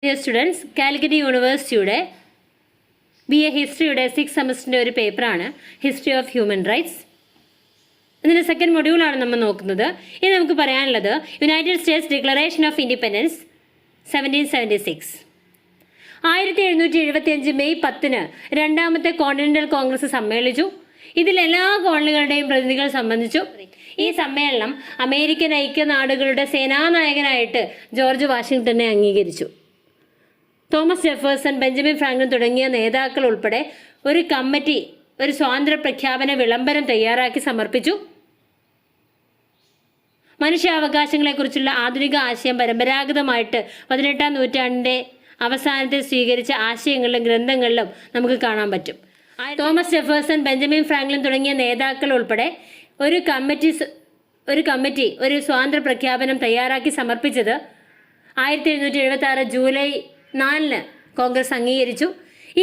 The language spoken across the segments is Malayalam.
ഡിയർ സ്റ്റുഡൻസ്, കാലിക്കറ്റ് യൂണിവേഴ്സിറ്റിയുടെ BA ഹിസ്റ്ററിയുടെ 6th സെമസ്റ്ററിൻ്റെ ഒരു പേപ്പറാണ് ഹിസ്റ്ററി ഓഫ് ഹ്യൂമൻ റൈറ്റ്സ്. ഇതിൻ്റെ സെക്കൻഡ് മൊഡ്യൂളാണ് നമ്മൾ നോക്കുന്നത്. ഇത് നമുക്ക് പറയാനുള്ളത് United States declaration of independence 1776. 1775 May 10 രണ്ടാമത്തെ കോണ്ടിനെൻ്റൽ കോൺഗ്രസ് സമ്മേളിച്ചു. ഇതിൽ എല്ലാ കോളനികളുടെയും പ്രതിനിധികൾ സംബന്ധിച്ചു. ഈ സമ്മേളനം അമേരിക്കൻ ഐക്യനാടുകളുടെ സേനാനായകനായിട്ട് ജോർജ് വാഷിങ്ടനെ അംഗീകരിച്ചു. തോമസ് ജെഫേഴ്സൺ, ബെഞ്ചമിൻ ഫ്രാങ്ക്ലിൻ തുടങ്ങിയ നേതാക്കൾ ഉൾപ്പെടെ ഒരു കമ്മിറ്റി ഒരു സ്വാതന്ത്ര്യ പ്രഖ്യാപന വിളംബരം തയ്യാറാക്കി സമർപ്പിച്ചു. മനുഷ്യാവകാശങ്ങളെക്കുറിച്ചുള്ള ആധുനിക ആശയം പരമ്പരാഗതമായിട്ട് 18ാം നൂറ്റാണ്ടിൻ്റെ അവസാനത്തിൽ സ്വീകരിച്ച ആശയങ്ങളിലും ഗ്രന്ഥങ്ങളിലും നമുക്ക് കാണാൻ പറ്റും. തോമസ് ജെഫേഴ്സൺ, ബെഞ്ചമിൻ ഫ്രാങ്ക്ലിൻ തുടങ്ങിയ നേതാക്കൾ ഉൾപ്പെടെ ഒരു കമ്മിറ്റി ഒരു സ്വാതന്ത്ര്യ പ്രഖ്യാപനം തയ്യാറാക്കി സമർപ്പിച്ചത് 1776 ജൂലൈ 4 കോൺഗ്രസ് അംഗീകരിച്ചു.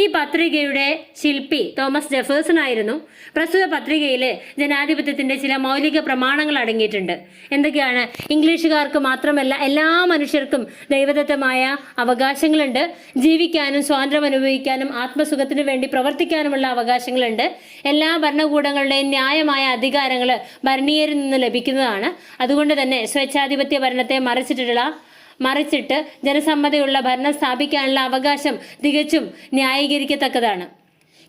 ഈ പത്രികയുടെ ശില്പി തോമസ് ജെഫേഴ്സൺ ആയിരുന്നു. പ്രസ്തുത പത്രികയിൽ ജനാധിപത്യത്തിൻ്റെ ചില മൗലിക പ്രമാണങ്ങൾ അടങ്ങിയിട്ടുണ്ട്. എന്തൊക്കെയാണ്? ഇംഗ്ലീഷുകാർക്ക് മാത്രമല്ല എല്ലാ മനുഷ്യർക്കും ദൈവദത്തമായ അവകാശങ്ങളുണ്ട്. ജീവിക്കാനും സ്വാതന്ത്ര്യം അനുഭവിക്കാനും ആത്മസുഖത്തിനു വേണ്ടി പ്രവർത്തിക്കാനുമുള്ള അവകാശങ്ങളുണ്ട്. എല്ലാ ഭരണകൂടങ്ങളുടെയും ന്യായമായ അധികാരങ്ങൾ ഭരണീയരിൽ നിന്ന് ലഭിക്കുന്നതാണ്. അതുകൊണ്ട് തന്നെ സ്വേച്ഛാധിപത്യ ഭരണത്തെ മറിച്ചിട്ട് ജനസമ്മതയുള്ള ഭരണം സ്ഥാപിക്കാനുള്ള അവകാശം തികച്ചും ന്യായീകരിക്കത്തക്കതാണ്.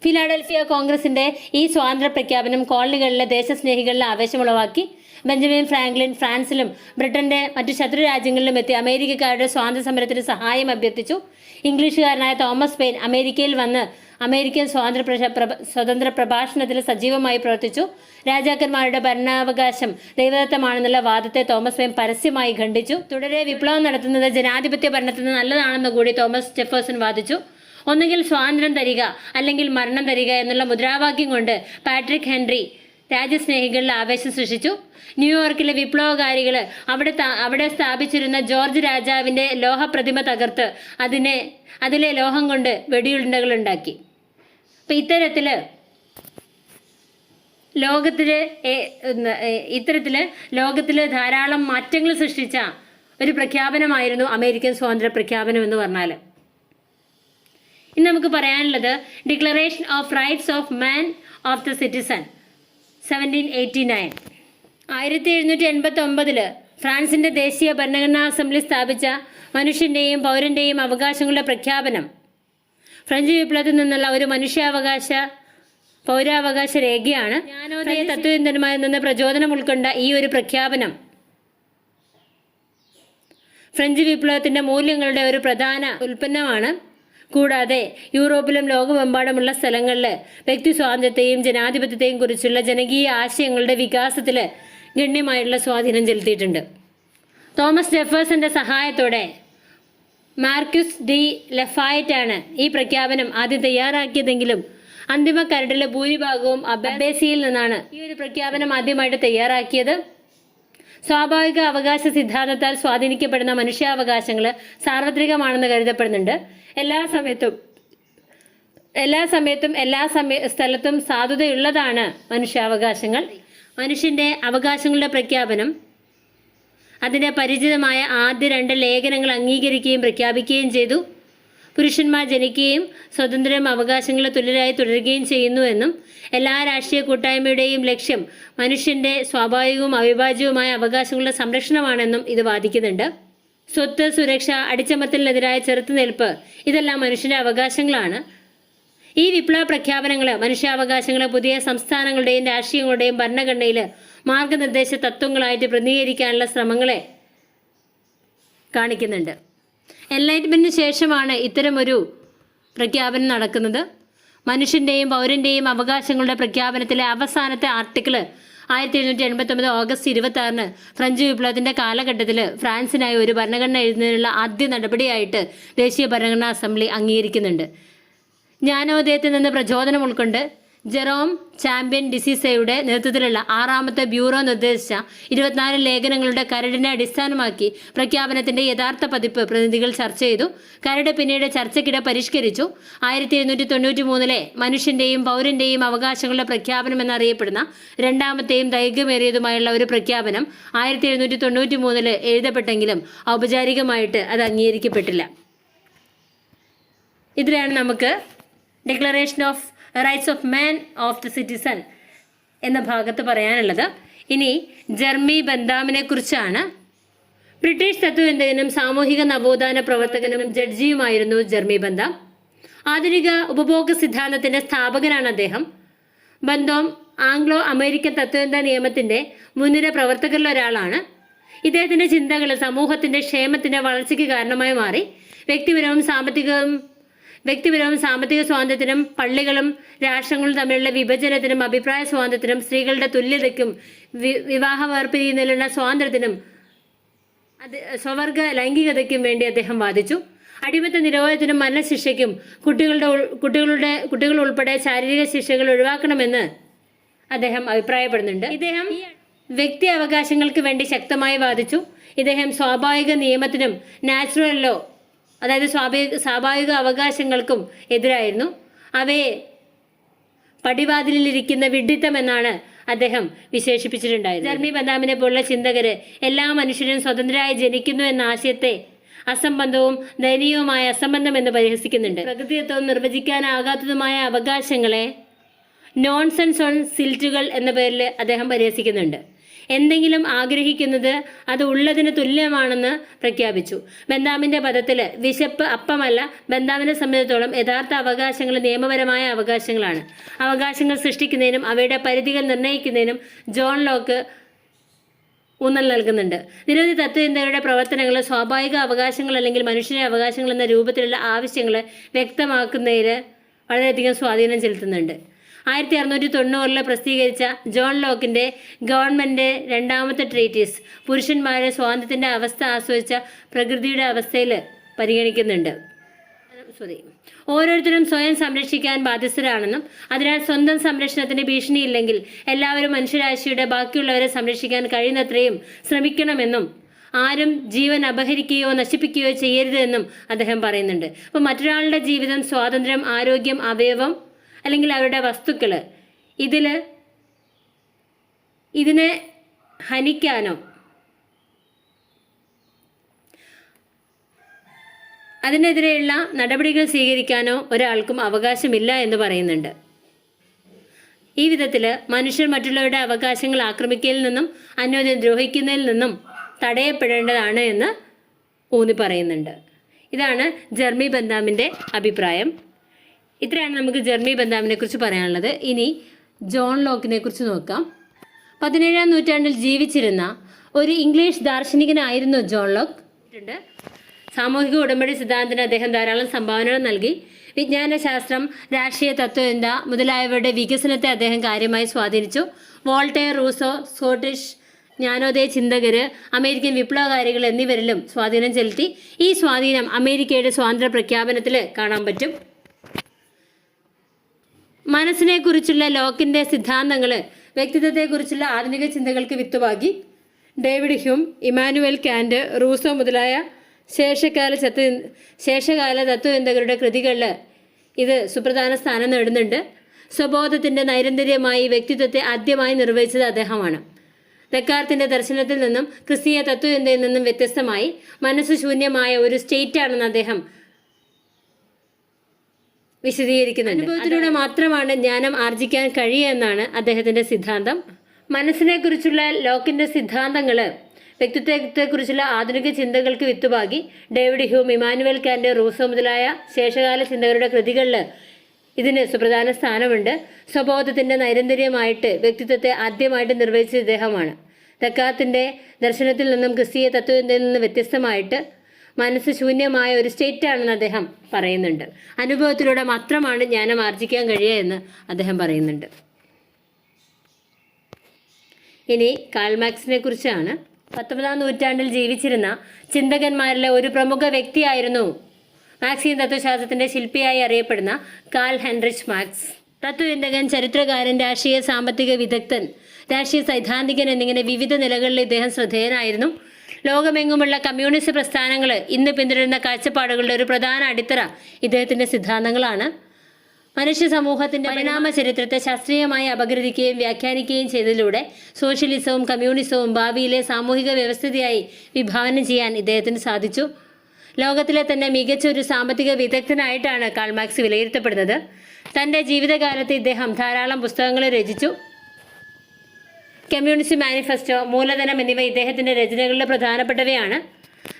ഫിലാഡൽഫിയ കോൺഗ്രസിന്റെ ഈ സ്വാതന്ത്ര്യ പ്രഖ്യാപനം കോളനികളിലെ ദേശസ്നേഹികളിലെ ആവേശമുളവാക്കി. ബെഞ്ചമിൻ ഫ്രാങ്ക്ലിൻ ഫ്രാൻസിലും ബ്രിട്ടന്റെ മറ്റു ശത്രു രാജ്യങ്ങളിലും എത്തി അമേരിക്കക്കാരുടെ സ്വാതന്ത്ര്യ സമരത്തിന് സഹായം അഭ്യർത്ഥിച്ചു. ഇംഗ്ലീഷുകാരനായ തോമസ് പെയിൻ അമേരിക്കയിൽ വന്ന് അമേരിക്കൻ സ്വതന്ത്ര പ്രഭാഷണത്തിൽ സജീവമായി പ്രവർത്തിച്ചു. രാജാക്കന്മാരുടെ ഭരണാവകാശം ദൈവദത്തമാണെന്നുള്ള വാദത്തെ തോമസ് പെയിൻ പരസ്യമായി ഖണ്ഡിച്ചു. തുടരെ വിപ്ലവം നടത്തുന്നത് ജനാധിപത്യ ഭരണത്തിന് നല്ലതാണെന്ന് കൂടി തോമസ് ജെഫേഴ്സൺ വാദിച്ചു. ഒന്നുകിൽ സ്വാതന്ത്ര്യം തരിക അല്ലെങ്കിൽ മരണം തരിക എന്നുള്ള മുദ്രാവാക്യം കൊണ്ട് പാട്രിക് ഹെൻറി രാജ്യസ്നേഹികളിൽ ആവേശം സൃഷ്ടിച്ചു. ന്യൂയോർക്കിലെ വിപ്ലവകാരികൾ അവിടെ സ്ഥാപിച്ചിരുന്ന ജോർജ് രാജാവിൻ്റെ ലോഹപ്രതിമ തകർത്ത് അതിലെ ലോഹം കൊണ്ട് വെടിയുണ്ടകൾ ഉണ്ടാക്കി. അപ്പം ലോകത്തിൽ ധാരാളം മാറ്റങ്ങൾ സൃഷ്ടിച്ച ഒരു പ്രഖ്യാപനമായിരുന്നു അമേരിക്കൻ സ്വാതന്ത്ര്യ പ്രഖ്യാപനം എന്ന് പറഞ്ഞാൽ. ഇനി നമുക്ക് പറയാനുള്ളത് declaration of rights of man of the citizen 1789. 1789 ഫ്രാൻസിന്റെ ദേശീയ ഭരണഘടനാ അസംബ്ലി സ്ഥാപിച്ച മനുഷ്യന്റെയും പൗരന്റെയും അവകാശങ്ങളുടെ പ്രഖ്യാപനം ഫ്രഞ്ച് വിപ്ലവത്തിൽ നിന്നുള്ള ഒരു പൗരാവകാശ രേഖയാണ്. ജ്ഞാനോദയ തത്വചിന്തന്മാരിൽ നിന്ന് പ്രചോദനം ഉൾക്കൊണ്ട ഈ ഒരു പ്രഖ്യാപനം ഫ്രഞ്ച് വിപ്ലവത്തിന്റെ മൂല്യങ്ങളുടെ ഒരു പ്രധാന ഉൽപ്പന്നമാണ്. കൂടാതെ യൂറോപ്പിലും ലോകമെമ്പാടുമുള്ള സ്ഥലങ്ങളിൽ വ്യക്തി സ്വാതന്ത്ര്യത്തെയും ജനാധിപത്യത്തെയും കുറിച്ചുള്ള ജനകീയ ആശയങ്ങളുടെ വികാസത്തിൽ ഗണ്യമായിട്ടുള്ള സ്വാധീനം ചെലുത്തിയിട്ടുണ്ട്. തോമസ് ജെഫേഴ്സന്റെ സഹായത്തോടെ മാർക്യൂസ് ഡി ലഫായറ്റ് ആണ് ഈ പ്രഖ്യാപനം ആദ്യം തയ്യാറാക്കിയതെങ്കിലും അന്തിമ കരടിലെ ഭൂരിഭാഗവും അബേസിയിൽ നിന്നാണ് ഈ ഒരു പ്രഖ്യാപനം ആദ്യമായിട്ട് തയ്യാറാക്കിയത്. സ്വാഭാവിക അവകാശ സിദ്ധാന്തത്താൽ സ്വാധീനിക്കപ്പെടുന്ന മനുഷ്യാവകാശങ്ങൾ സാർവത്രികമാണെന്ന് കരുതപ്പെടുന്നുണ്ട്. എല്ലാ സമയത്തും എല്ലാ സ്ഥലത്തും സാധുതയുള്ളതാണ് മനുഷ്യാവകാശങ്ങൾ. മനുഷ്യന്റെ അവകാശങ്ങളുടെ പ്രഖ്യാപനം അതിൻ്റെ പരിചിതമായ ആദ്യ 2 ലേഖനങ്ങൾ അംഗീകരിക്കുകയും പ്രഖ്യാപിക്കുകയും ചെയ്തു. പുരുഷന്മാർ ജനിക്കുകയും സ്വതന്ത്രം അവകാശങ്ങളെ തുല്യരായി തുടരുകയും ചെയ്യുന്നുവെന്നും എല്ലാ രാഷ്ട്രീയ കൂട്ടായ്മയുടെയും ലക്ഷ്യം മനുഷ്യന്റെ സ്വാഭാവികവും അവിഭാജ്യവുമായ അവകാശങ്ങളുടെ സംരക്ഷണമാണെന്നും ഇത് വാദിക്കുന്നുണ്ട്. സ്വത്ത്, സുരക്ഷ, അടിച്ചമർത്തലിനെതിരായ ചെറുത്തുനിൽപ്പ് ഇതെല്ലാം മനുഷ്യന്റെ അവകാശങ്ങളാണ്. ഈ വിപ്ലവ പ്രഖ്യാപനങ്ങൾ മനുഷ്യാവകാശങ്ങളെ പുതിയ സംസ്ഥാനങ്ങളുടെയും രാഷ്ട്രീയങ്ങളുടെയും ഭരണഘടനയിൽ മാർഗനിർദ്ദേശ തത്വങ്ങളായിട്ട് പ്രതിനിധീകരിക്കാനുള്ള ശ്രമങ്ങളെ കാണിക്കുന്നുണ്ട്. എൻലൈറ്റ്മെന്റിന് ശേഷമാണ് ഇത്തരമൊരു പ്രഖ്യാപനം നടക്കുന്നത്. മനുഷ്യന്റെയും പൗരന്റെയും അവകാശങ്ങളുടെ പ്രഖ്യാപനത്തിലെ അവസാനത്തെ ആർട്ടിക്കിൾ 1789 ഓഗസ്റ്റ് 26 ഫ്രഞ്ച് വിപ്ലവത്തിന്റെ കാലഘട്ടത്തിൽ ഫ്രാൻസിനായി ഒരു ഭരണഘടന എഴുതുന്നതിനുള്ള ആദ്യ നടപടിയായിട്ട് ദേശീയ ഭരണഘടനാ അസംബ്ലി അംഗീകരിക്കുന്നുണ്ട്. ജ്ഞാനോദയത്തിൽ നിന്ന് പ്രചോദനം ഉൾക്കൊണ്ട് ജെറോം ചാമ്പ്യൻ ഡിസിസയുടെ നേതൃത്വത്തിലുള്ള 6ാമത്തെ ബ്യൂറോ നിർദ്ദേശിച്ച 24 ലേഖനങ്ങളുടെ കരടിനെ അടിസ്ഥാനമാക്കി പ്രഖ്യാപനത്തിന്റെ യഥാർത്ഥ പതിപ്പ് പ്രതിനിധികൾ ചർച്ച ചെയ്തു. കരട് പിന്നീട് ചർച്ചയ്ക്കിടെ പരിഷ്കരിച്ചു. 1793 മനുഷ്യന്റെയും പൗരന്റെയും അവകാശങ്ങളുടെ പ്രഖ്യാപനം എന്നറിയപ്പെടുന്ന രണ്ടാമത്തെയും ദൈർഘ്യമേറിയതുമായുള്ള ഒരു പ്രഖ്യാപനം 1793 എഴുതപ്പെട്ടെങ്കിലും ഔപചാരികമായിട്ട് അത് അംഗീകരിക്കപ്പെട്ടില്ല. ഇതിലാണ് നമുക്ക് declaration of rights of man of the citizen എന്ന ഭാഗത്ത് പറയാനുള്ളത്. ഇനി ജർമി ബന്താമിനെ കുറിച്ചാണ്. ബ്രിട്ടീഷ് തത്വചിന്തകനും സാമൂഹിക നവോത്ഥാന പ്രവർത്തകനും ജഡ്ജിയുമായിരുന്നു ജർമി ബന്താം. ആധുനിക ഉപഭോഗ സിദ്ധാന്തത്തിന്റെ സ്ഥാപകനാണ് അദ്ദേഹം. ബന്താം ആംഗ്ലോ അമേരിക്കൻ തത്വചിന്താ നിയമത്തിന്റെ മുൻനിര പ്രവർത്തകരിൽ ഒരാളാണ്. ഇദ്ദേഹത്തിന്റെ ചിന്തകൾ സമൂഹത്തിന്റെ ക്ഷേമത്തിന്റെ വളർച്ചയ്ക്ക് കാരണമായി മാറി. വ്യക്തിപരവും സാമ്പത്തിക സ്വാതന്ത്ര്യത്തിനും പള്ളികളും രാഷ്ട്രങ്ങളും തമ്മിലുള്ള വിഭജനത്തിനും അഭിപ്രായ സ്വാതന്ത്ര്യത്തിനും സ്ത്രീകളുടെ തുല്യതയ്ക്കും വിവാഹ വേർപിരിയുന്നതിലുള്ള സ്വാതന്ത്ര്യത്തിനും സ്വവർഗ ലൈംഗികതയ്ക്കും വേണ്ടി അദ്ദേഹം വാദിച്ചു. അടിമത്ത നിരോധനത്തിനും മരണശിക്ഷയ്ക്കും കുട്ടികൾ ഉൾപ്പെടെ ശാരീരിക ശിക്ഷകൾ ഒഴിവാക്കണമെന്ന് അദ്ദേഹം അഭിപ്രായപ്പെടുന്നുണ്ട്. ഇദ്ദേഹം വ്യക്തി അവകാശങ്ങൾക്ക് വേണ്ടി ശക്തമായി വാദിച്ചു. ഇദ്ദേഹം സ്വാഭാവിക നിയമത്തിനും നാച്ചുറൽ ലോ, അതായത് സ്വാഭാവിക അവകാശങ്ങൾക്കും എതിരായിരുന്നു. അവയെ പടിവാതിലിരിക്കുന്ന വിഡ്ഢിത്തം എന്നാണ് അദ്ദേഹം വിശേഷിപ്പിച്ചിട്ടുണ്ടായത്. ജർമി ബന്താമിനെ പോലുള്ള ചിന്തകര് എല്ലാ മനുഷ്യരും സ്വതന്ത്രരായി ജനിക്കുന്നു എന്ന ആശയത്തെ അസംബന്ധവും ദയനീയവുമായ അസംബന്ധം എന്ന് പരിഹസിക്കുന്നുണ്ട്. പ്രകൃതിദത്തവും നിർവചിക്കാനാകാത്തതുമായ അവകാശങ്ങളെ നോൺസെൻസ് ഓൺ സിൽറ്റുകൾ എന്ന പേരിൽ അദ്ദേഹം പരിഹസിക്കുന്നുണ്ട്. എന്തെങ്കിലും ആഗ്രഹിക്കുന്നത് അത് ഉള്ളതിന് തുല്യമാണെന്ന് പ്രഖ്യാപിച്ചു. ബന്താമിന്റെ പദത്തിൽ വിശപ്പ് അപ്പമല്ല. ബന്താമിനെ സംബന്ധിച്ചിടത്തോളം യഥാർത്ഥ അവകാശങ്ങൾ നിയമപരമായ അവകാശങ്ങളാണ്. അവകാശങ്ങൾ സൃഷ്ടിക്കുന്നതിനും അവയുടെ പരിധികൾ നിർണ്ണയിക്കുന്നതിനും ജോൺ ലോക്ക് ഊന്നൽ നൽകുന്നുണ്ട്. നിരവധി തത്വചിന്തകരുടെ പ്രവർത്തനങ്ങൾ സ്വാഭാവിക അവകാശങ്ങൾ അല്ലെങ്കിൽ മനുഷ്യന്റെ അവകാശങ്ങൾ എന്ന രൂപത്തിലുള്ള ആവശ്യങ്ങൾ വ്യക്തമാക്കുന്നതിൽ വളരെയധികം സ്വാധീനം ചെലുത്തുന്നുണ്ട്. 1690 പ്രസിദ്ധീകരിച്ച ജോൺ ലോക്കിന്റെ ഗവൺമെന്റ് രണ്ടാമത്തെ ട്രീറ്റീസ് പുരുഷന്മാരെ സ്വാതന്ത്ര്യത്തിന്റെ അവസ്ഥ ആസ്വദിച്ച പ്രകൃതിയുടെ അവസ്ഥയിൽ പരിഗണിക്കുന്നുണ്ട്. ഓരോരുത്തരും സ്വയം സംരക്ഷിക്കാൻ ബാധ്യസ്ഥരാണെന്നും അതിനാൽ സ്വന്തം സംരക്ഷണത്തിന് ഭീഷണിയില്ലെങ്കിൽ എല്ലാവരും മനുഷ്യരാശിയുടെ ബാക്കിയുള്ളവരെ സംരക്ഷിക്കാൻ കഴിയുന്നത്രയും ശ്രമിക്കണമെന്നും ആരും ജീവൻ അപഹരിക്കുകയോ നശിപ്പിക്കുകയോ ചെയ്യരുതെന്നും അദ്ദേഹം പറയുന്നുണ്ട്. അപ്പോൾ മറ്റൊരാളുടെ ജീവിതം, സ്വാതന്ത്ര്യം, ആരോഗ്യം, അവയവം അല്ലെങ്കിൽ അവരുടെ വസ്തുക്കൾ ഇതിനെ ഹനിക്കാനോ അതിനെതിരെയുള്ള നടപടികൾ സ്വീകരിക്കാനോ ഒരാൾക്കും അവകാശമില്ല എന്ന് പറയുന്നുണ്ട്. ഈ വിധത്തിൽ മനുഷ്യർ മറ്റുള്ളവരുടെ അവകാശങ്ങൾ ആക്രമിക്കുന്നതിൽ നിന്നും അന്യോന്യം ദ്രോഹിക്കുന്നതിൽ നിന്നും തടയപ്പെടേണ്ടതാണ് എന്ന് ഊന്നി പറയുന്നുണ്ട്. ഇതാണ് ജർമി ബന്താമിൻ്റെ അഭിപ്രായം. ഇത്രയാണ് നമുക്ക് ജർമി ബന്താമിനെ കുറിച്ച് പറയാനുള്ളത്. ഇനി ജോൺ ലോക്കിനെ കുറിച്ച് നോക്കാം. 17-ാം നൂറ്റാണ്ടിൽ ജീവിച്ചിരുന്ന ഒരു ഇംഗ്ലീഷ് ദാർശനികനായിരുന്നു ജോൺ ലോക്ക്. സാമൂഹിക ഉടമ്പടി സിദ്ധാന്തത്തിന് അദ്ദേഹം ധാരാളം സംഭാവനകൾ നൽകി. വിജ്ഞാനശാസ്ത്രം, രാഷ്ട്രീയ തത്വചിന്ത മുതലായവയുടെ വികസനത്തെ അദ്ദേഹം കാര്യമായി സ്വാധീനിച്ചു. വോൾട്ടയർ, റൂസോ, സ്കോട്ടിഷ് ജ്ഞാനോദയ ചിന്തകര്, അമേരിക്കൻ വിപ്ലവകാരികൾ എന്നിവരിലും സ്വാധീനം ചെലുത്തി. ഈ സ്വാധീനം അമേരിക്കയുടെ സ്വാതന്ത്ര്യ പ്രഖ്യാപനത്തിൽ കാണാൻ പറ്റും. മനസ്സിനെക്കുറിച്ചുള്ള ലോക്കിൻ്റെ സിദ്ധാന്തങ്ങൾ വ്യക്തിത്വത്തെക്കുറിച്ചുള്ള ആധുനിക ചിന്തകൾക്ക് വിത്തുപാകി. David Hume, Immanuel Kant, Rousseau മുതലായ ശേഷകാല തത്വചിന്തകരുടെ കൃതികളിൽ ഇത് സുപ്രധാന സ്ഥാനം നേടുന്നുണ്ട്. സ്വബോധത്തിൻ്റെ നൈരന്തര്യമായി വ്യക്തിത്വത്തെ ആദ്യമായി നിർവചിച്ചത് അദ്ദേഹമാണ്. ദക്കാർത്തിൻ്റെ ദർശനത്തിൽ നിന്നും ക്രിസ്തീയ തത്വചിന്തയിൽ നിന്നും വ്യത്യസ്തമായി മനസ്സ് ശൂന്യമായ ഒരു സ്റ്റേറ്റാണെന്ന് അദ്ദേഹം വിശദീകരിക്കുന്നുണ്ട്. അനുഭവത്തിലൂടെ മാത്രമാണ് ജ്ഞാനം ആർജിക്കാൻ കഴിയുക എന്നാണ് അദ്ദേഹത്തിൻ്റെ സിദ്ധാന്തം. മനസ്സിനെക്കുറിച്ചുള്ള ലോക്കിൻ്റെ സിദ്ധാന്തങ്ങൾ വ്യക്തിത്വത്തെക്കുറിച്ചുള്ള ആധുനിക ചിന്തകൾക്ക് വിത്തുപാകി. David Hume, Immanuel Kant, Rousseau മുതലായ ശേഷകാല ചിന്തകരുടെ കൃതികളിൽ ഇതിന് സുപ്രധാന സ്ഥാനമുണ്ട്. സ്വബോധത്തിൻ്റെ നൈരന്തര്യമായിട്ട് വ്യക്തിത്വത്തെ ആദ്യമായിട്ട് നിർവചിച്ച ഇദ്ദേഹമാണ്. ദക്കാർത്തിൻ്റെ ദർശനത്തിൽ നിന്നും ക്രിസ്തീയ തത്വചിന്തയിൽ നിന്ന് വ്യത്യസ്തമായിട്ട് മനസ്സ് ശൂന്യമായ ഒരു സ്റ്റേറ്റാണെന്ന് അദ്ദേഹം പറയുന്നുണ്ട്. അനുഭവത്തിലൂടെ മാത്രമാണ് ജ്ഞാനം ആർജിക്കാൻ കഴിയുക എന്ന് അദ്ദേഹം പറയുന്നുണ്ട്. ഇനി കാൾ മാർക്സിനെ കുറിച്ചാണ്. 19-ാം നൂറ്റാണ്ടിൽ ജീവിച്ചിരുന്ന ചിന്തകന്മാരിലെ ഒരു പ്രമുഖ വ്യക്തിയായിരുന്നു മാർക്സിയൻ തത്വശാസ്ത്രത്തിന്റെ ശില്പിയായി അറിയപ്പെടുന്ന കാൾ ഹെൻറിച്ച് മാർക്സ്. തത്വചിന്തകൻ, ചരിത്രകാരൻ, രാഷ്ട്രീയ സാമ്പത്തിക വിദഗ്ധൻ, രാഷ്ട്രീയ സൈദ്ധാന്തികൻ എന്നിങ്ങനെ വിവിധ നിലകളിൽ ഇദ്ദേഹം ശ്രദ്ധേയനായിരുന്നു. ലോകമെങ്ങുമുള്ള കമ്മ്യൂണിസ്റ്റ് പ്രസ്ഥാനങ്ങൾ ഇന്ന് പിന്തുടരുന്ന കാഴ്ചപ്പാടുകളുടെ ഒരു പ്രധാന അടിത്തറ ഇദ്ദേഹത്തിൻ്റെ സിദ്ധാന്തങ്ങളാണ്. മനുഷ്യ സമൂഹത്തിൻ്റെ പരിണാമ ചരിത്രത്തെ ശാസ്ത്രീയമായി അപഗ്രഥിക്കുകയും വ്യാഖ്യാനിക്കുകയും ചെയ്തതിലൂടെ സോഷ്യലിസവും കമ്മ്യൂണിസവും ഭാവിയിലെ സാമൂഹിക വ്യവസ്ഥിതിയായി വിഭാവനം ചെയ്യാൻ ഇദ്ദേഹത്തിന് സാധിച്ചു. ലോകത്തിലെ തന്നെ മികച്ച ഒരു സാമ്പത്തിക വിദഗ്ധനായിട്ടാണ് കാൾ മാർക്സ് വിലയിരുത്തപ്പെടുന്നത്. തൻ്റെ ജീവിതകാലത്ത് ഇദ്ദേഹം ധാരാളം പുസ്തകങ്ങൾ രചിച്ചു. കമ്മ്യൂണിസ്റ്റ് മാനിഫെസ്റ്റോ, മൂലധനം എന്നിവ ഇദ്ദേഹത്തിൻ്റെ രചനകളിലെ പ്രധാനപ്പെട്ടവയാണ്.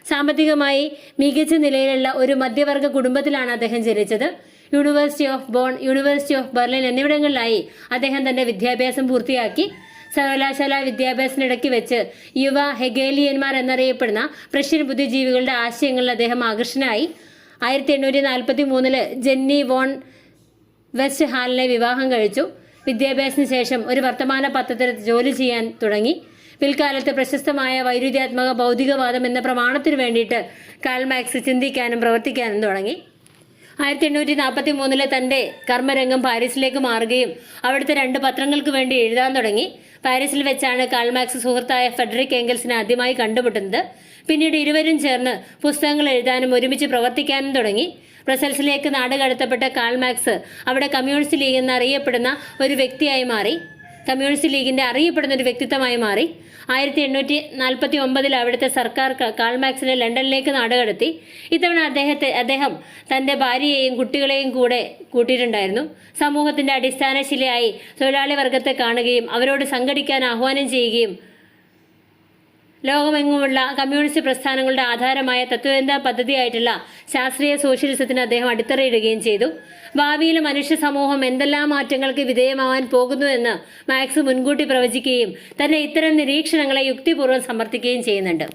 സാമ്പത്തികമായി മികച്ച നിലയിലുള്ള ഒരു മധ്യവർഗ കുടുംബത്തിലാണ് അദ്ദേഹം ജനിച്ചത്. University of Bonn, university of Berlin എന്നിവിടങ്ങളിലായി അദ്ദേഹം തൻ്റെ വിദ്യാഭ്യാസം പൂർത്തിയാക്കി. സർവകലാശാല വിദ്യാഭ്യാസത്തിനിടയ്ക്ക് വെച്ച് യുവ ഹെഗേലിയന്മാർ എന്നറിയപ്പെടുന്ന പ്രഷ്യൻ ബുദ്ധിജീവികളുടെ ആശയങ്ങളിൽ അദ്ദേഹം ആകർഷനായി. 1843 ജെന്നി വോൺ വെസ്റ്റ് ഹാലിനെ വിവാഹം കഴിച്ചു. വിദ്യാഭ്യാസത്തിന് ശേഷം ഒരു വർത്തമാന പത്രത്തിൽ ജോലി ചെയ്യാൻ തുടങ്ങി. പിൽക്കാലത്ത് പ്രശസ്തമായ വൈരുദ്ധ്യാത്മക ഭൗതികവാദം എന്ന പ്രമാണത്തിനു വേണ്ടിയിട്ട് കാൾ മാർക്സ് ചിന്തിക്കാനും പ്രവർത്തിക്കാനും തുടങ്ങി. 1843 തൻ്റെ കർമ്മരംഗം പാരീസിലേക്ക് മാറുകയും അവിടുത്തെ 2 പത്രങ്ങൾക്ക് വേണ്ടി എഴുതാൻ തുടങ്ങി. പാരീസിൽ വെച്ചാണ് കാൾ മാർക്സ് സുഹൃത്തായ ഫ്രെഡറിക് എംഗൽസിനെ ആദ്യമായി കണ്ടുമുട്ടുന്നത്. പിന്നീട് ഇരുവരും ചേർന്ന് പുസ്തകങ്ങൾ എഴുതാനും ഒരുമിച്ച് പ്രവർത്തിക്കാനും തുടങ്ങി. ബ്രസൽസിലേക്ക് നാടുകടത്തപ്പെട്ട കാൾ മാർക്സ് അവിടെ കമ്മ്യൂണിസ്റ്റ് ലീഗ് എന്നറിയപ്പെടുന്ന ഒരു വ്യക്തിയായി മാറി. കമ്മ്യൂണിസ്റ്റ് ലീഗിൻ്റെ അറിയപ്പെടുന്ന ഒരു വ്യക്തിത്വമായി മാറി. 1849 അവിടുത്തെ സർക്കാർ കാൾ മാർക്സിനെ ലണ്ടനിലേക്ക് നാടുകടത്തി. ഇത്തവണ അദ്ദേഹം തൻ്റെ ഭാര്യയെയും കുട്ടികളെയും കൂടെ കൂട്ടിയിട്ടുണ്ടായിരുന്നു. സമൂഹത്തിൻ്റെ അടിസ്ഥാന ശിലയായി തൊഴിലാളി വർഗത്തെ കാണുകയും അവരോട് സംഘടിക്കാൻ ആഹ്വാനം ചെയ്യുകയും ലോകമെങ്ങുമുള്ള കമ്മ്യൂണിസ്റ്റ് പ്രസ്ഥാനങ്ങളുടെ ആധാരമായ തത്വചിന്താ പദ്ധതിയായിട്ടുള്ള ശാസ്ത്രീയ സോഷ്യലിസത്തിന് അദ്ദേഹം അടിത്തറയിടുകയും ചെയ്തു. ഭാവിയിൽ മനുഷ്യ സമൂഹം എന്തെല്ലാം മാറ്റങ്ങൾക്ക് വിധേയമാവാൻ പോകുന്നുവെന്ന് മാർക്സ് മുൻകൂട്ടി പ്രവചിക്കുകയും തന്നെ ഇത്തരം നിരീക്ഷണങ്ങളെ യുക്തിപൂർവ്വം സമർത്ഥിക്കുകയും ചെയ്യുന്നുണ്ട്.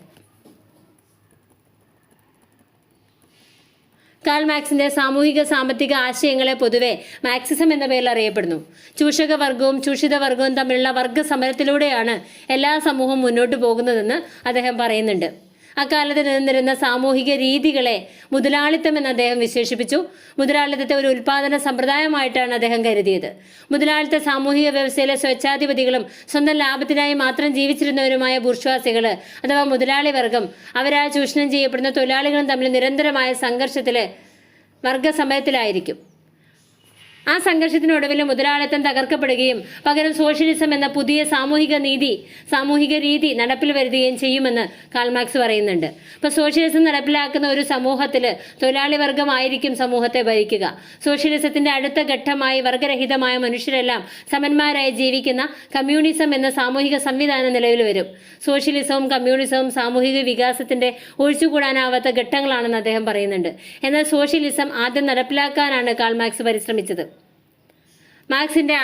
കാൾ മാർക്സിന്റെ സാമൂഹിക സാമ്പത്തിക ആശയങ്ങളെ പൊതുവെ മാർക്സിസം എന്ന പേരിൽ അറിയപ്പെടുന്നു. ചൂഷക വർഗവും ചൂഷിത വർഗവും തമ്മിലുള്ള വർഗ സമരത്തിലൂടെയാണ് എല്ലാ സമൂഹവും മുന്നോട്ട് പോകുന്നതെന്ന് അദ്ദേഹം പറയുന്നുണ്ട്. അക്കാലത്ത് നിലനിന്നിരുന്ന സാമൂഹിക രീതികളെ മുതലാളിത്തം എന്ന് അദ്ദേഹം വിശേഷിപ്പിച്ചു. മുതലാളിത്തത്തെ ഒരു ഉൽപാദന സമ്പ്രദായമായിട്ടാണ് അദ്ദേഹം കരുതിയത്. മുതലാളിത്ത സാമൂഹിക വ്യവസ്ഥയിലെ സ്വേച്ഛാധിപതികളും സ്വന്തം ലാഭത്തിനായി മാത്രം ജീവിച്ചിരുന്നവരുമായ ബൂർഷ്വാസികൾ അഥവാ മുതലാളി വർഗം അവരാൽ ചൂഷണം ചെയ്യപ്പെടുന്ന തൊഴിലാളികളും തമ്മിൽ നിരന്തരമായ സംഘർഷത്തിൽ വർഗസമരത്തിലായിരിക്കും. ആ സംഘർഷത്തിനൊടുവിൽ മുതലാളിത്തം തകർക്കപ്പെടുകയും പകരം സോഷ്യലിസം എന്ന പുതിയ സാമൂഹിക രീതി നടപ്പിൽ വരുത്തുകയും ചെയ്യുമെന്ന് കാൾ മാർക്സ് പറയുന്നുണ്ട്. ഇപ്പോൾ സോഷ്യലിസം നടപ്പിലാക്കുന്ന ഒരു സമൂഹത്തിൽ തൊഴിലാളി വർഗമായിരിക്കും സമൂഹത്തെ ഭരിക്കുക. സോഷ്യലിസത്തിന്റെ അടുത്ത ഘട്ടമായി വർഗരഹിതമായ മനുഷ്യരെല്ലാം സമന്മാരായി ജീവിക്കുന്ന കമ്മ്യൂണിസം എന്ന സാമൂഹിക സംവിധാനം നിലവിൽ വരും. സോഷ്യലിസവും കമ്മ്യൂണിസവും സാമൂഹിക വികാസത്തിന്റെ ഒഴിച്ചുകൂടാനാവാത്ത ഘട്ടങ്ങളാണെന്ന് അദ്ദേഹം പറയുന്നുണ്ട്. എന്നാൽ സോഷ്യലിസം ആദ്യം നടപ്പിലാക്കാനാണ് കാൾ മാർക്സ് പരിശ്രമിച്ചത്. മാർക്സിന്റെ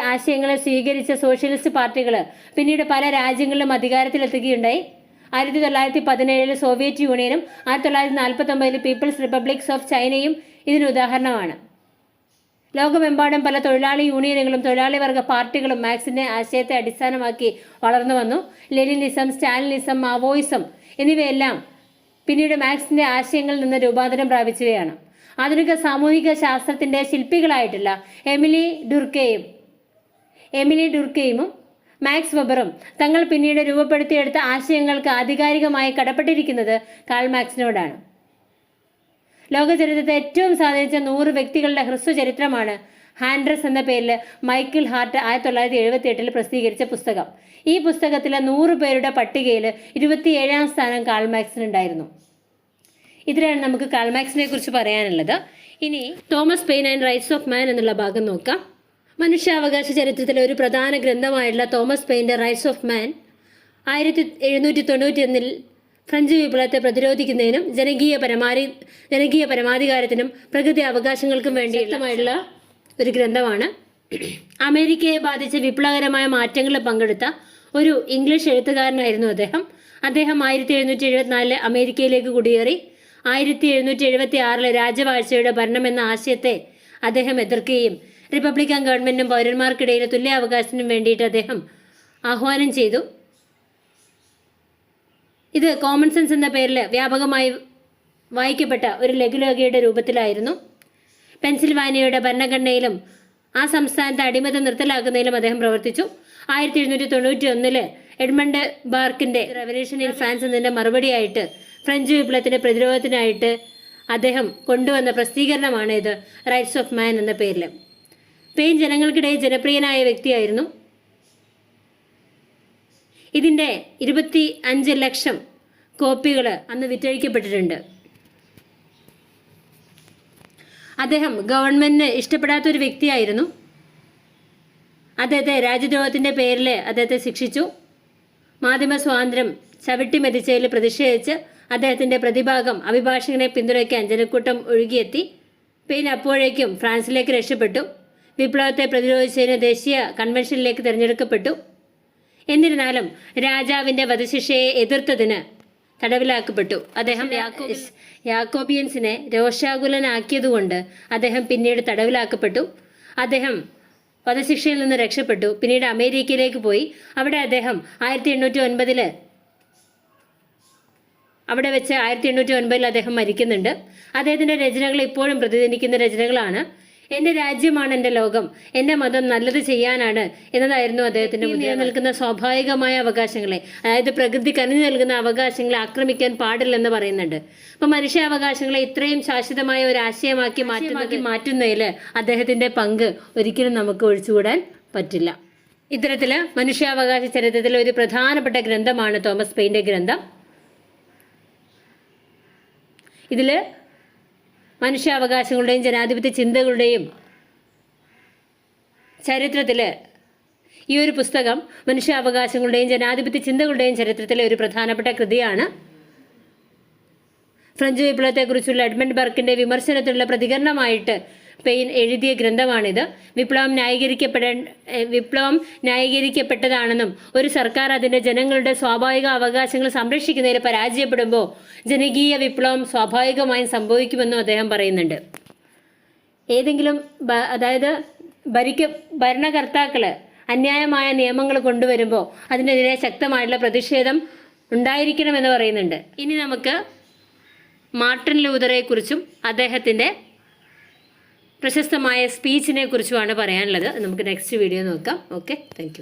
ആശയങ്ങളെ സ്വീകരിച്ച സോഷ്യലിസ്റ്റ് പാർട്ടികൾ പിന്നീട് പല രാജ്യങ്ങളിലും അധികാരത്തിലെത്തുകയുണ്ടായി. 1917 സോവിയറ്റ് യൂണിയനും 1949 പീപ്പിൾസ് റിപ്പബ്ലിക്സ് ഓഫ് ചൈനയും ഇതിന് ഉദാഹരണമാണ്. ലോകമെമ്പാടും പല തൊഴിലാളി യൂണിയനുകളും തൊഴിലാളി വർഗ പാർട്ടികളും മാർക്സിന്റെ ആശയത്തെ അടിസ്ഥാനമാക്കി വളർന്നു വന്നു. ലെനിനിസം, സ്റ്റാലിനിസം, മാവോയിസം എന്നിവയെല്ലാം പിന്നീട് മാർക്സിന്റെ ആശയങ്ങളിൽ നിന്ന് രൂപാന്തരം പ്രാപിച്ചവയാണ്. ആധുനിക സാമൂഹിക ശാസ്ത്രത്തിന്റെ ശില്പികളായിട്ടുള്ള എമിലി ഡുർക്കെയും മാക്സ് വെബറും തങ്ങൾ പിന്നീട് രൂപപ്പെടുത്തിയെടുത്ത ആശയങ്ങൾക്ക് ആധികാരികമായി കടപ്പെട്ടിരിക്കുന്നത് കാൾ മാർക്സിനോടാണ്. ലോകചരിത്രത്തെ ഏറ്റവും സ്വാധീനിച്ച 100 വ്യക്തികളുടെ ഹ്രസ്വചരിത്രമാണ് ഹാൻഡ്രസ് എന്ന പേരിൽ മൈക്കിൾ ഹാർട്ട് 1978 പ്രസിദ്ധീകരിച്ച പുസ്തകം. ഈ പുസ്തകത്തിലെ 100 പേരുടെ പട്ടികയിൽ 27ാം സ്ഥാനം കാൾ മാർക്സിനുണ്ടായിരുന്നു. ഇതിലാണ് നമുക്ക് കാൾ മാർക്സിനെ കുറിച്ച് പറയാനുള്ളത്. ഇനി Thomas Paine and rights of man എന്നുള്ള ഭാഗം നോക്കാം. മനുഷ്യാവകാശ ചരിത്രത്തിലെ ഒരു പ്രധാന ഗ്രന്ഥമായിട്ടുള്ള തോമസ് പെയിൻ്റെ റൈറ്റ്സ് ഓഫ് മാൻ 1791 ഫ്രഞ്ച് വിപ്ലവത്തെ പ്രതിരോധിക്കുന്നതിനും ജനകീയ പരമാധികാരത്തിനും പ്രകൃതി അവകാശങ്ങൾക്കും വേണ്ടിയിട്ടുള്ള ഒരു ഗ്രന്ഥമാണ്. അമേരിക്കയെ ബാധിച്ച വിപ്ലവകരമായ മാറ്റങ്ങളിൽ പങ്കെടുത്ത ഒരു ഇംഗ്ലീഷ് എഴുത്തുകാരനായിരുന്നു അദ്ദേഹം. 1774 അമേരിക്കയിലേക്ക് കുടിയേറി. 1776 രാജവാഴ്ചയുടെ ഭരണം എന്ന ആശയത്തെ അദ്ദേഹം എതിർക്കുകയും റിപ്പബ്ലിക്കൻ ഗവൺമെന്റിനും പൗരന്മാർക്കിടയിലെ തുല്യാവകാശത്തിനും വേണ്ടിയിട്ട് അദ്ദേഹം ആഹ്വാനം ചെയ്തു. ഇത് കോമൺ സെൻസ് എന്ന പേരിൽ വ്യാപകമായി വായിക്കപ്പെട്ട ഒരു ലഘുലേഖയുടെ രൂപത്തിലായിരുന്നു. പെൻസിൽവാനിയയുടെ ഭരണഘടനയിലും ആ സംസ്ഥാനത്തെ അടിമത്തം നിർത്തലാക്കുന്നതിലും അദ്ദേഹം പ്രവർത്തിച്ചു. 1791 എഡ്മണ്ട് ബാർക്കിന്റെ റെവല്യൂഷൻ ഇൻ ഫ്രാൻസ് എന്നതിന്റെ മറുപടിയായിട്ട് ഫ്രഞ്ച് വിപ്ലവത്തിന്റെ പ്രതിരോധത്തിനായിട്ട് അദ്ദേഹം കൊണ്ടുവന്ന പ്രസിദ്ധീകരണമാണ് ഇത്, റൈറ്റ്സ് ഓഫ് മാൻ എന്ന പേരിൽ. പെയിൻ ജനങ്ങൾക്കിടയിൽ ജനപ്രിയനായ വ്യക്തിയായിരുന്നു. ഇതിൻ്റെ 25 ലക്ഷം കോപ്പികൾ അന്ന് വിറ്റഴിക്കപ്പെട്ടിട്ടുണ്ട്. അദ്ദേഹം ഗവൺമെൻറ്റിന് ഇഷ്ടപ്പെടാത്തൊരു വ്യക്തിയായിരുന്നു. അദ്ദേഹത്തെ രാജ്യദ്രോഹത്തിൻ്റെ പേരിൽ അദ്ദേഹത്തെ ശിക്ഷിച്ചു. മാധ്യമ സ്വാതന്ത്ര്യം ചവിട്ടിമെതിച്ചതിൽ പ്രതിഷേധിച്ച് അദ്ദേഹത്തിൻ്റെ പ്രതിഭാഗം അഭിഭാഷകനെ പിന്തുണയ്ക്കാൻ ജനക്കൂട്ടം ഒഴുകിയെത്തി. പെയിൻ അപ്പോഴേക്കും ഫ്രാൻസിലേക്ക് രക്ഷപ്പെട്ടു. വിപ്ലവത്തെ പ്രതിരോധിച്ചതിന് ദേശീയ കൺവെൻഷനിലേക്ക് തിരഞ്ഞെടുക്കപ്പെട്ടു. എന്നിരുന്നാലും രാജാവിൻ്റെ വധശിക്ഷയെ എതിർത്തതിന് തടവിലാക്കപ്പെട്ടു. അദ്ദേഹം യാക്കോബിയൻസിനെ രോഷാകുലനാക്കിയതുകൊണ്ട് അദ്ദേഹം പിന്നീട് തടവിലാക്കപ്പെട്ടു. അദ്ദേഹം വധശിക്ഷയിൽ നിന്ന് രക്ഷപ്പെട്ടു. പിന്നീട് അമേരിക്കയിലേക്ക് പോയി. അവിടെ അദ്ദേഹം 1809 അവിടെ വെച്ച് 1809 അദ്ദേഹം മരിക്കുന്നുണ്ട്. അദ്ദേഹത്തിൻ്റെ രചനകൾ ഇപ്പോഴും പ്രതിധ്വനിക്കുന്ന രചനകളാണ്. എൻ്റെ രാജ്യമാണ് എൻ്റെ ലോകം, എൻ്റെ മതം നല്ലത് ചെയ്യാനാണ് എന്നതായിരുന്നു അദ്ദേഹത്തിൻ്റെ നിലനിൽക്കുന്ന സ്വാഭാവികമായ അവകാശങ്ങളെ, അതായത് പ്രകൃതി കനിഞ്ഞു നൽകുന്ന അവകാശങ്ങളെ ആക്രമിക്കാൻ പാടില്ലെന്ന് പറയുന്നുണ്ട്. അപ്പം മനുഷ്യാവകാശങ്ങളെ ഇത്രയും ശാശ്വതമായ ഒരു ആശയമാക്കി മാറ്റുന്നതിൽ അദ്ദേഹത്തിൻ്റെ പങ്ക് ഒരിക്കലും നമുക്ക് ഒഴിച്ചുകൂടാൻ പറ്റില്ല. ഇത്തരത്തിൽ മനുഷ്യാവകാശ ചരിത്രത്തിലെ ഒരു പ്രധാനപ്പെട്ട ഗ്രന്ഥമാണ് തോമസ് പെയിൻ്റെ ഗ്രന്ഥം. ഇതിൽ മനുഷ്യാവകാശങ്ങളുടെയും ജനാധിപത്യ ചിന്തകളുടെയും ചരിത്രത്തിൽ ഈ ഒരു പുസ്തകം മനുഷ്യാവകാശങ്ങളുടെയും ജനാധിപത്യ ചിന്തകളുടെയും ചരിത്രത്തിലെ ഒരു പ്രധാനപ്പെട്ട കൃതിയാണ്. ഫ്രഞ്ച് വിപ്ലവത്തെക്കുറിച്ചുള്ള എഡ്മണ്ട് ബർക്കിൻ്റെ വിമർശനത്തിലുള്ള പ്രതികരണമായിട്ട് പെയിൻ എഴുതിയ ഗ്രന്ഥമാണിത്. വിപ്ലവം ന്യായീകരിക്കപ്പെട്ടതാണെന്നും ഒരു സർക്കാർ അതിൻ്റെ ജനങ്ങളുടെ സ്വാഭാവിക അവകാശങ്ങൾ സംരക്ഷിക്കുന്നതിൽ പരാജയപ്പെടുമ്പോൾ ജനകീയ വിപ്ലവം സ്വാഭാവികമായും സംഭവിക്കുമെന്നും അദ്ദേഹം പറയുന്നുണ്ട്. ഏതെങ്കിലും അതായത് ഭരണകർത്താക്കൾ അന്യായമായ നിയമങ്ങൾ കൊണ്ടുവരുമ്പോൾ അതിനെതിരെ ശക്തമായിട്ടുള്ള പ്രതിഷേധം ഉണ്ടായിരിക്കണമെന്ന് പറയുന്നുണ്ട്. ഇനി നമുക്ക് മാർട്ടിൻ ലൂതറെക്കുറിച്ചും അദ്ദേഹത്തിൻ്റെ പ്രശസ്തമായ സ്പീച്ചിനെ കുറിച്ചുമാണ് പറയാനുള്ളത്. നമുക്ക് നെക്സ്റ്റ് വീഡിയോ നോക്കാം. Okay, thank you.